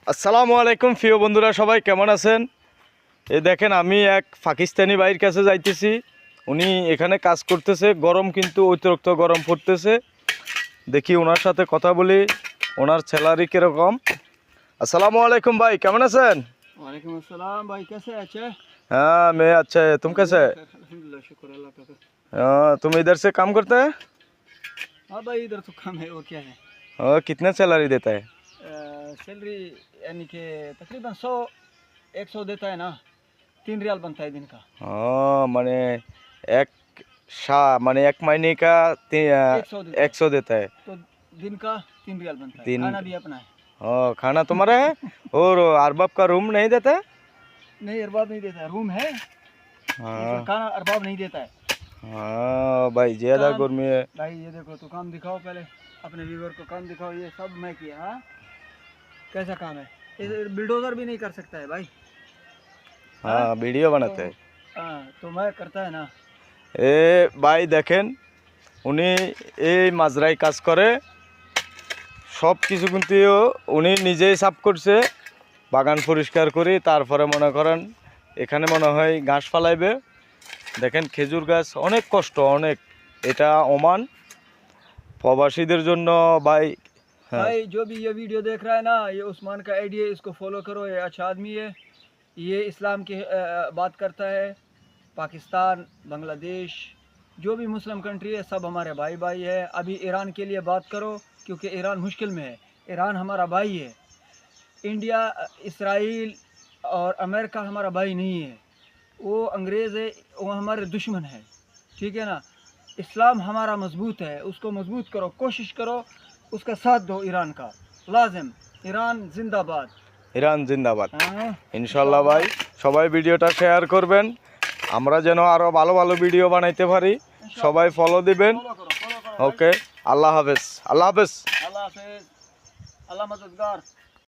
আসসালামু আলাইকুম প্রিয় বন্ধুরা, সবাই কেমন আছেন? এই দেখেন, আমি এক পাকিস্তানি ভাইয়ের কাছে যাইতেছি। উনি এখানে কাজ করতেছে, গরম কিন্তু অতিরিক্ত গরম পড়তেছে। দেখি ওনার সাথে কথা বলি, ওনার স্যালারি কীরকম। আসসালামু আলাইকুম ভাই, কেমন আছেন? वालेकुम अस्सलाम भाई, कैसे हैं? अच्छे? हाँ मैं अच्छा है, तुम कैसे है? अल्हम्दुलिल्लाह, शुक्र अल्लाह का। हाँ, तुम इधर से काम करते हैं? हाँ भाई, इधर तो कम है, वो क्या है, हाँ, कितना सैलरी देता है? सैलरी यानी कि तकरीबन 100 देता है ना। 3 रियाल बनता है दिन का। हाँ माने एक माने एक महीने का 100 देता है। तो दिन का 3 रियाल बनता है। तीन- खाना भी अपना है। हाँ, खाना तुम्हारा है? और अरबाब का रूम नहीं देता है? नहीं, अरबाब नहीं देता है, रूम है हाँ लेकिन खाना अरबाब नहीं देता है। हाँ भाई, ज़्यादा काम- गर्मी है। भाई ये देखो, तो काम दिखाओ पहले, अपने व्यूवर को काम दिखाओ। ये सब मैं किया। हाँ, कैसा काम है? ये बिल्डोजर भी नहीं कर सकता है भाई। हाँ, वीडियो बनाते हैं। हाँ, तो मैं करता है ना। এ ভাই দেখেন, উনি এই মাজরায় কাজ করে, সব কিছু কিন্তু উনি নিজেই সাফ করছে, বাগান পরিষ্কার করি, তারপরে মনে করেন এখানে মনে হয় ঘাস ফালাইবে। দেখেন খেজুর গাছ, অনেক কষ্ট, অনেক। এটা ওমান প্রবাসীদের জন্য ভাই। हाँ भाई जो भी ये वीडियो देख रहा है ना, ये उस्मान का आईडी है, इसको फॉलो करो। ये अच्छा आदमी है, ये इस्लाम की बात करता है। पाकिस्तान, बांग्लादेश, जो भी मुस्लिम कंट्री है, सब हमारे भाई भाई है। अभी ईरान के लिए बात करो, क्योंकि ईरान मुश्किल में है। ईरान हमारा भाई है। इंडिया, इसराइल और अमेरिका हमारा भाई नहीं है, वो अंग्रेज़ है, वो हमारे दुश्मन है। ठीक है ना। इस्लाम हमारा मजबूत है, उसको मजबूत करो, कोशिश करो, उसका साथ दो। ईरान का लाजिम। ईरान जिंदाबाद। ইরান জিন্দাবাদ। हाँ, ইনশাল্লাহ ভাই, সবাই ভিডিওটা শেয়ার করবেন, আমরা যেন আরও ভালো ভালো ভিডিও বানাইতে পারি। সবাই ফলো দিবেন। फॉलो करो, फॉलो करो। ওকে, আল্লাহ হাফেজ। আল্লাহ হাফেজ। अल्लाह हाफिज, अल्लाह मददगार।